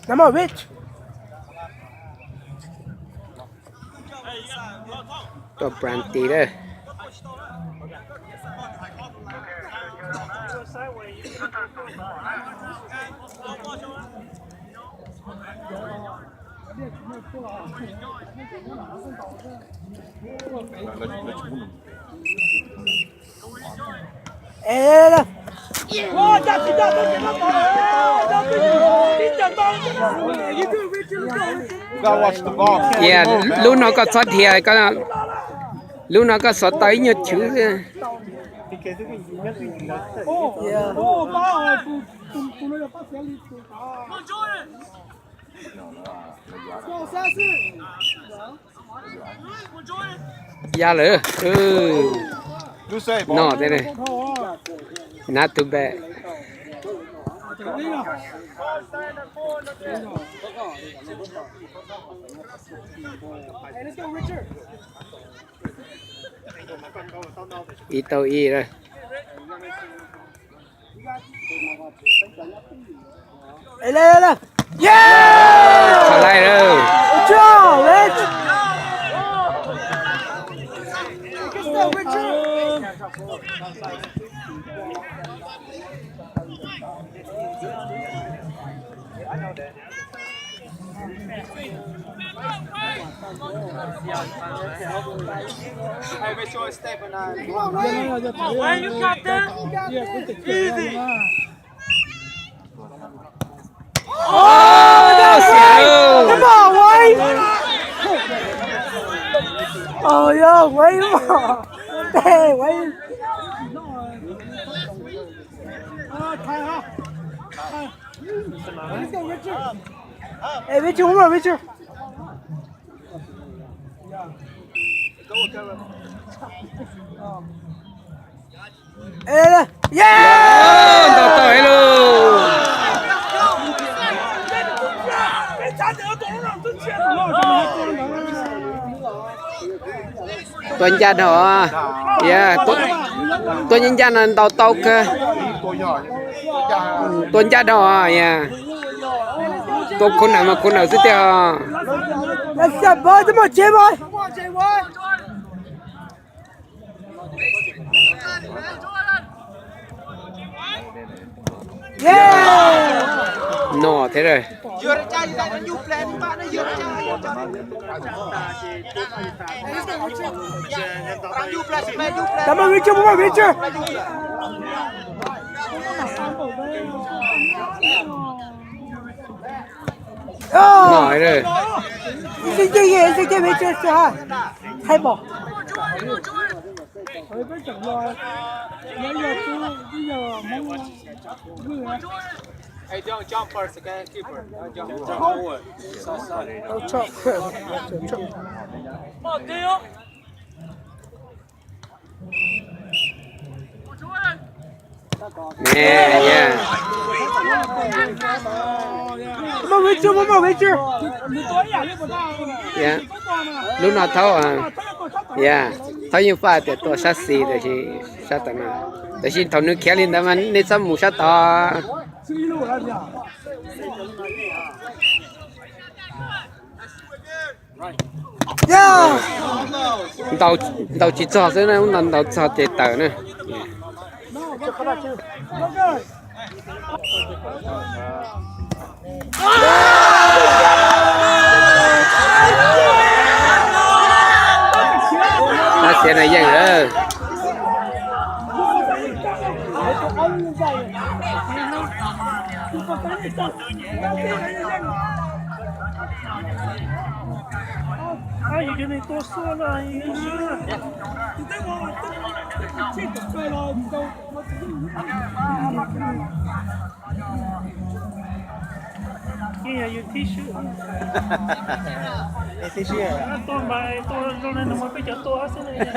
Number which? Có brandy đó. Ê, đây. Wow, that's it, that's it. You gotta watch the ball. Yeah, lúc nó có sót thì có lúc nó có sót tới như chữ. Dạ lửa. You say, ball. No, thế này. Not too bad. Ito y rồi. Ê, đây, đây. Yeah! Trở lại rồi. Good job, Rich. Good stuff, Richard. Hey, make sure it's stepping on. Why you got that? Easy. Oh, xỉu. Come on, Wayne. Oh, yo, Wayne. Hey, Wayne. Hey, Richard, one more, Richard. Ê, yeah! Tao tới luôn. Tuần gia đó. Yeah, tuần nhân gia là tao tao cơ. Tuần gia đó, yeah. Tôi con nào sẽ theo. Let's go, boy. Come on, Jay, boy. Come on, Jay, boy. Yeah! No, thế rồi. Come on, Richard, come on, Richard. Oh! Nổi rồi. Xin chơi Richard cho hai bỏ. Hey, don't jump first, okay? Keeper. Don't jump forward. Don't chop. Yeah, yeah. Come on, Richard, come on, Richard. Yeah. Lúc nào thấu à? Yeah. Thấu như pha thì tôi sát xì rồi chứ sát tận nào. Để xin thấu nước kéo lên đó mà nên sao mù sát to. Yeah! Đầu chỉ cho thế này cũng lần đầu cho để tờ nữa. Nó sẽ này vậy nữa. Ai,给你多说了一句。你对我这个对了，你都我今日要 T 恤。T 恤。多買多攞嚟，我俾咗多先。